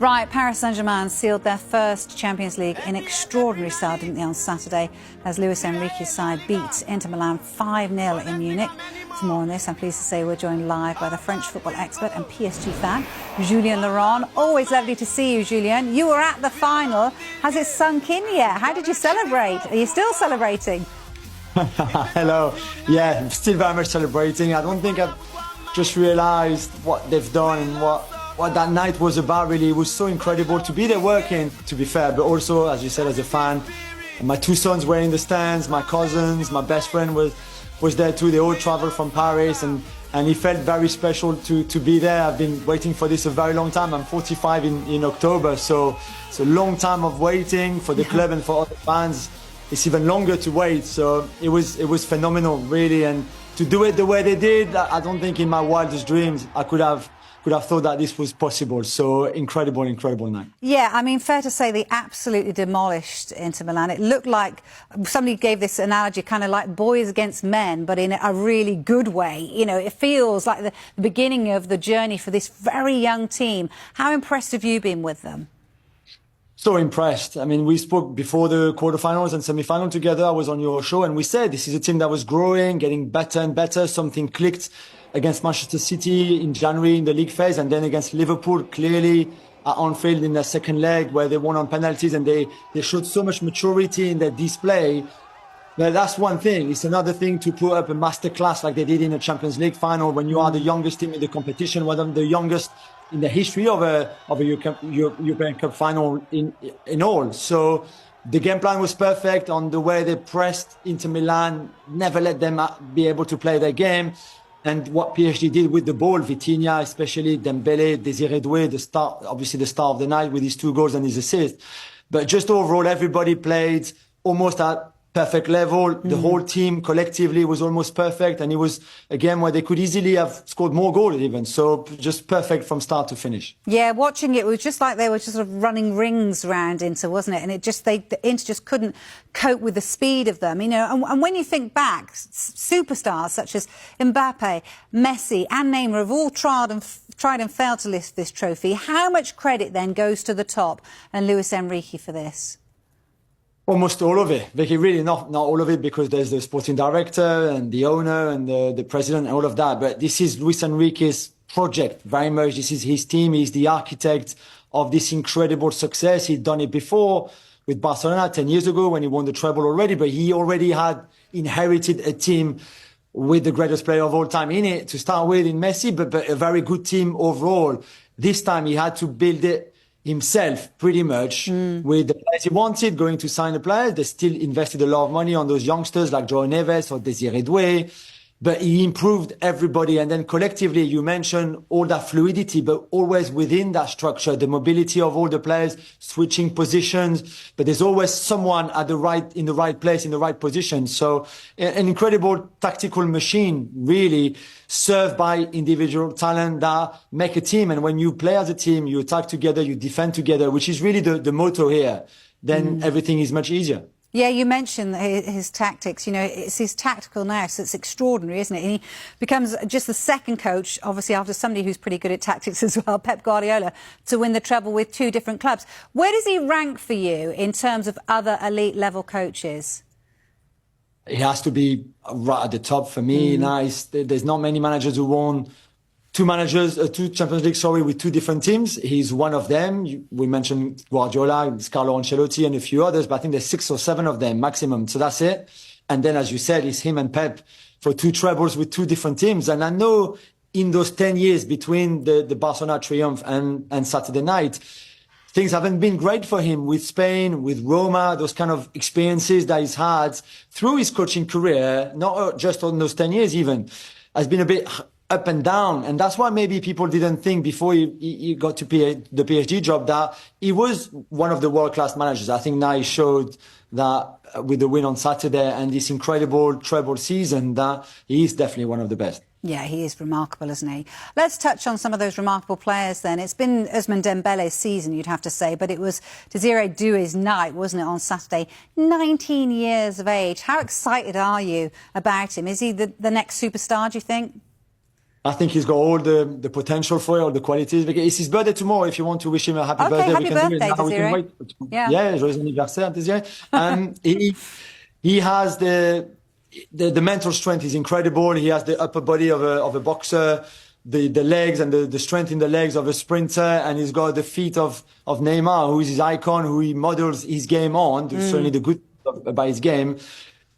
Right, Paris Saint-Germain sealed their first Champions League in extraordinary style, didn't they, on Saturday, as Luis Enrique's side beat Inter Milan 5-0 in Munich. For more on this, I'm pleased to say we're joined live by the French football expert and PSG fan, Julien Laurens. Always lovely to see you, Julien. You were at the final. Has it sunk in yet? How did you celebrate? Are you still celebrating? Hello. Yeah, I'm still very much celebrating. I don't think I've just realised what they've done and what that night was about, really. It was so incredible to be there working, to be fair, but also, as you said, as a fan. My two sons were in the stands, my cousins, my best friend was there too. They all travelled from Paris, and it felt very special to be there. I've been waiting for this a very long time. I'm 45 in October, so it's a long time of waiting for the club and for other fans. It's even longer to wait, so it was phenomenal, really. And to do it the way they did, I don't think in my wildest dreams I could have thought that this was possible. So incredible night. Yeah, I mean, fair to say they absolutely demolished Inter Milan. It looked like, somebody gave this analogy, kind of like boys against men, but in a really good way. You know, it feels like the beginning of the journey for this very young team. How impressed have you been with them? So impressed. I mean, we spoke before the quarterfinals and semi-final together. I was on your show and we said this is a team that was growing, getting better and better. Something clicked against Manchester City in January in the league phase, and then against Liverpool, clearly at Anfield in their second leg where they won on penalties, and they showed so much maturity in their display. But that's one thing. It's another thing to put up a masterclass like they did in a Champions League final when you are the youngest team in the competition, one of the youngest in the history of a European Cup final in all. So the game plan was perfect on the way they pressed Inter Milan, never let them be able to play their game. And what PSG did with the ball, Vitinha, especially Dembele, Désiré Doué, obviously the star of the night with his 2 goals and his assist. But just overall, everybody played almost at perfect level. The whole team collectively was almost perfect. And it was a game where they could easily have scored more goals even. So just perfect from start to finish. Yeah, watching it was just like they were just sort of running rings around Inter, wasn't it? And the Inter just couldn't cope with the speed of them, you know. And when you think back, superstars such as Mbappe, Messi and Neymar have all tried and failed to lift this trophy. How much credit then goes to the top and Luis Enrique for this? Almost all of it, Vicky. Really not all of it, because there's the sporting director and the owner and the president and all of that. But this is Luis Enrique's project, very much. This is his team. He's the architect of this incredible success. He'd done it before with Barcelona 10 years ago when he won the treble already. But he already had inherited a team with the greatest player of all time in it to start with in Messi, but a very good team overall. This time he had to build it himself, pretty much, with the players he wanted, going to sign the players. They still invested a lot of money on those youngsters like João Neves or Désiré Doué, but he improved everybody. And then collectively, you mentioned all that fluidity, but always within that structure, the mobility of all the players, switching positions, but there's always someone in the right place, in the right position. So an incredible tactical machine, really, served by individual talent that make a team. And when you play as a team, you attack together, you defend together, which is really the motto here. Then everything is much easier. Yeah, you mentioned his tactics. You know, it's his tactical nous that's extraordinary, isn't it? And he becomes just the second coach, obviously, after somebody who's pretty good at tactics as well, Pep Guardiola, to win the treble with 2 different clubs. Where does he rank for you in terms of other elite level coaches? He has to be right at the top for me. Nice. There's not many managers who won two Champions League, with 2 different teams. He's one of them. We mentioned Guardiola, Carlo Ancelotti, and a few others, but I think there's 6 or 7 of them maximum. So that's it. And then, as you said, it's him and Pep for 2 trebles with 2 different teams. And I know in those 10 years between the Barcelona triumph and Saturday night, things haven't been great for him with Spain, with Roma, those kind of experiences that he's had through his coaching career, not just on those 10 years even, has been a bit up and down. And that's why maybe people didn't think before he got to the PSG job that he was one of the world-class managers. I think now he showed that with the win on Saturday and this incredible treble season that he is definitely one of the best. Yeah, he is remarkable, isn't he? Let's touch on some of those remarkable players then. It's been Ousmane Dembele's season, you'd have to say, but it was Désiré Doué's night, wasn't it, on Saturday? 19 years of age. How excited are you about him? Is he the next superstar, do you think? I think he's got all the potential for it, all the qualities. It's his birthday tomorrow. If you want to wish him a happy birthday, happy we can do it. birthday, Now we can wait. Yeah, joyeux anniversaire, Désiré. He has the mental strength is incredible. He has the upper body of a boxer, the legs and the strength in the legs of a sprinter, and he's got the feet of Neymar, who is his icon, who he models his game on. Certainly the good about his game.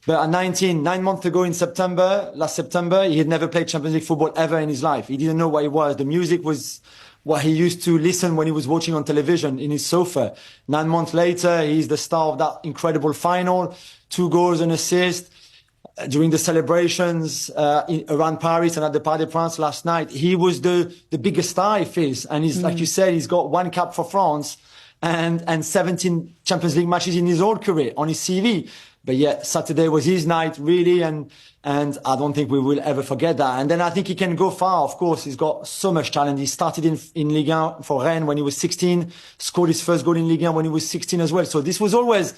But at 19, 9 months ago last September, he had never played Champions League football ever in his life. He didn't know what it was. The music was what he used to listen when he was watching on television in his sofa. 9 months later, he's the star of that incredible final, 2 goals and assists. During the celebrations around Paris and at the Parc des Princes last night, he was the biggest star, he feels. And he's, like you said, he's got 1 cap for France and 17 Champions League matches in his whole career on his CV. But yet Saturday was his night, really, and I don't think we will ever forget that. And then I think he can go far. Of course, he's got so much talent. He started in Ligue 1 for Rennes when he was 16, scored his first goal in Ligue 1 when he was 16 as well. So this was always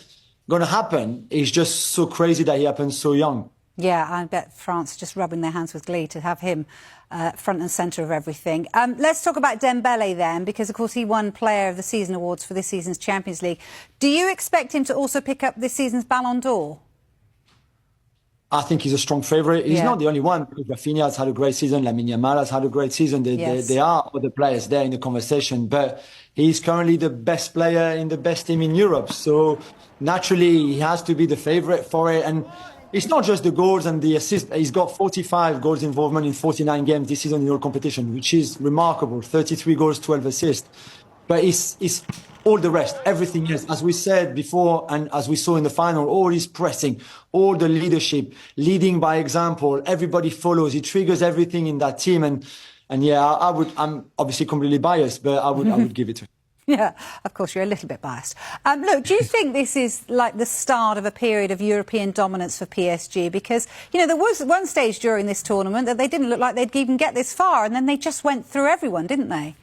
going to happen. It's just so crazy that he happened so young. Yeah, I bet France just rubbing their hands with glee to have him front and centre of everything. Let's talk about Dembele then, because, of course, he won Player of the Season awards for this season's Champions League. Do you expect him to also pick up this season's Ballon d'Or? I think he's a strong favourite. He's not the only one, because Rafinha has had a great season, Lamine Yamal has had a great season. There are other players there in the conversation, but he's currently the best player in the best team in Europe. So naturally, he has to be the favourite for it. And it's not just the goals and the assists. He's got 45 goals involvement in 49 games this season in all competition, which is remarkable. 33 goals, 12 assists. But it's all the rest, everything else. As we said before, and as we saw in the final, all his pressing, all the leadership, leading by example. Everybody follows. He triggers everything in that team. And yeah, I'm obviously completely biased, but I would give it to him. Yeah, of course, you're a little bit biased. Look, do you think this is like the start of a period of European dominance for PSG? Because, you know, there was one stage during this tournament that they didn't look like they'd even get this far, and then they just went through everyone, didn't they?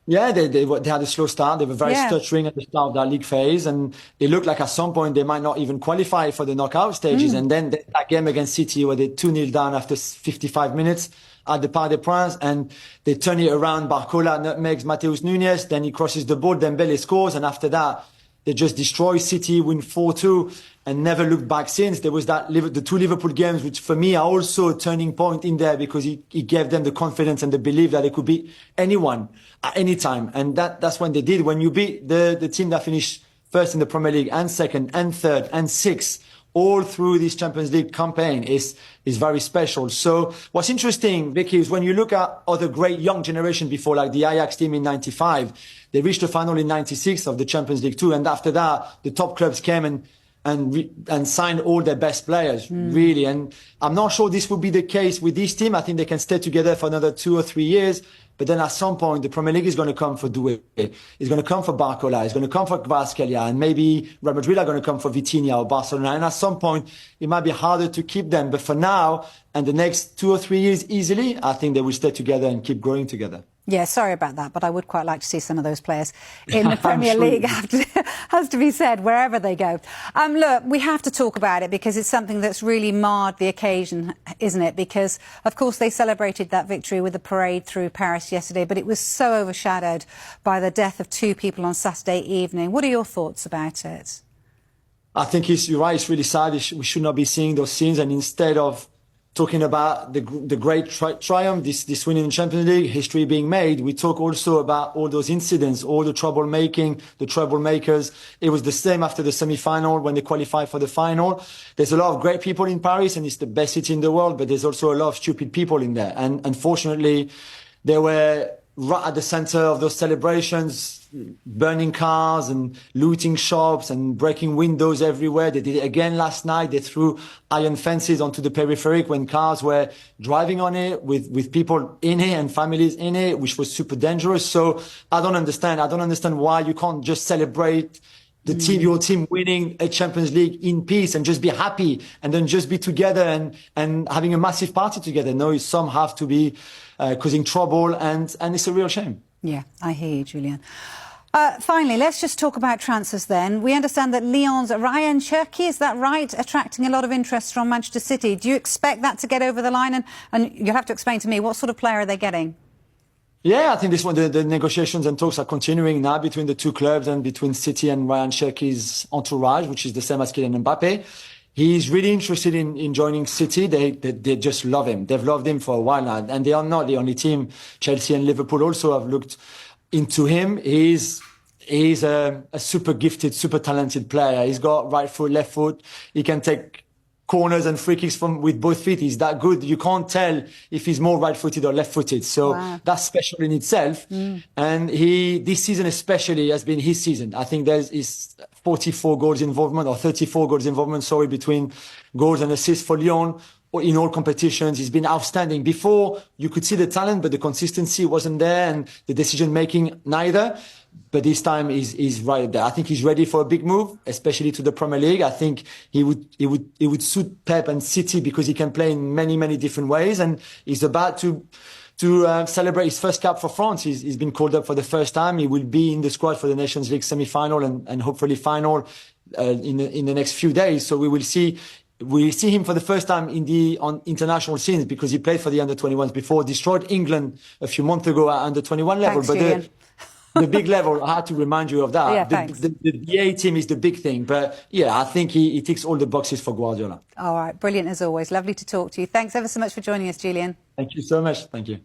Yeah, they had a slow start. They were very stuttering at the start of that league phase, and it looked like at some point they might not even qualify for the knockout stages. And then that game against City, where they 2-0 down after 55 minutes at the Parc des Princes, and they turn it around. Barcola nutmegs Matheus Nunes, then he crosses the ball, Dembele scores, and after that they just destroy City, win 4-2, and never looked back since. There was the 2 Liverpool games, which for me are also a turning point in there, because he gave them the confidence and the belief that they could beat anyone at any time. And that's when they did. When you beat the team that finished first in the Premier League and second and third and sixth, all through this Champions League campaign is very special. So what's interesting, Vicky, is when you look at other great young generation before, like the Ajax team in 95, they reached the final in 96 of the Champions League too. And after that, the top clubs came and signed all their best players, really. And I'm not sure this will be the case with this team. I think they can stay together for another 2 or 3 years. But then at some point, the Premier League is going to come for Doué. It's going to come for Barcola. It's going to come for Kvaratskhelia. And maybe Real Madrid are going to come for Vitinha or Barcelona. And at some point, it might be harder to keep them. But for now, and the next 2 or 3 years easily, I think they will stay together and keep growing together. Yeah, sorry about that, but I would quite like to see some of those players in the Premier League, has to be said, wherever they go. Look, we have to talk about it because it's something that's really marred the occasion, isn't it? Because, of course, they celebrated that victory with a parade through Paris yesterday, but it was so overshadowed by the death of 2 people on Saturday evening. What are your thoughts about it? I think you're right, it's really sad. We should not be seeing those scenes, and instead of talking about the great triumph, this win in the Champions League, history being made, we talk also about all those incidents, all the troublemaking, the troublemakers. It was the same after the semi-final when they qualified for the final. There's a lot of great people in Paris, and it's the best city in the world, but there's also a lot of stupid people in there. And unfortunately, they were right at the center of those celebrations, burning cars and looting shops and breaking windows everywhere. They did it again last night. They threw iron fences onto the peripheric when cars were driving on it with people in it and families in it, which was super dangerous. So I don't understand why you can't just celebrate your team winning a Champions League in peace and just be happy and then just be together and having a massive party together. No, some have to be causing trouble, and it's a real shame. Yeah, I hear you, Julien. Finally, let's just talk about transfers then. We understand that Lyon's Ryan Cherki, is that right, attracting a lot of interest from Manchester City. Do you expect that to get over the line? And you'll have to explain to me, what sort of player are they getting? Yeah, I think this one, the negotiations and talks are continuing now between the two clubs and between City and Ryan Cherki's entourage, which is the same as Kylian Mbappe. He's really interested in joining City. They just love him. They've loved him for a while now. And they are not the only team. Chelsea and Liverpool also have looked into him. He's a super gifted, super talented player. He's got right foot, left foot. He can take corners and free kicks with both feet. He's that good. You can't tell if he's more right-footed or left-footed. So that's special in itself. And this season especially has been his season. I think there's 44 goals involvement or 34 goals involvement, between goals and assists for Lyon in all competitions. He's been outstanding. Before, you could see the talent, but the consistency wasn't there and the decision-making neither. But this time he's right there. I think he's ready for a big move, especially to the Premier League. I think he would suit Pep and City because he can play in many, many different ways. And he's about to celebrate his first cap for France. He's been called up for the first time. He will be in the squad for the Nations League semi-final and hopefully final in the next few days. So we'll see him for the first time on international scenes because he played for the under-21s before, destroyed England a few months ago at under-21 level. Thanks, but Julien. The big level, I had to remind you of that. Yeah, thanks. The A team is the big thing. But yeah, I think he ticks all the boxes for Guardiola. All right, brilliant as always. Lovely to talk to you. Thanks ever so much for joining us, Julien. Thank you so much. Thank you.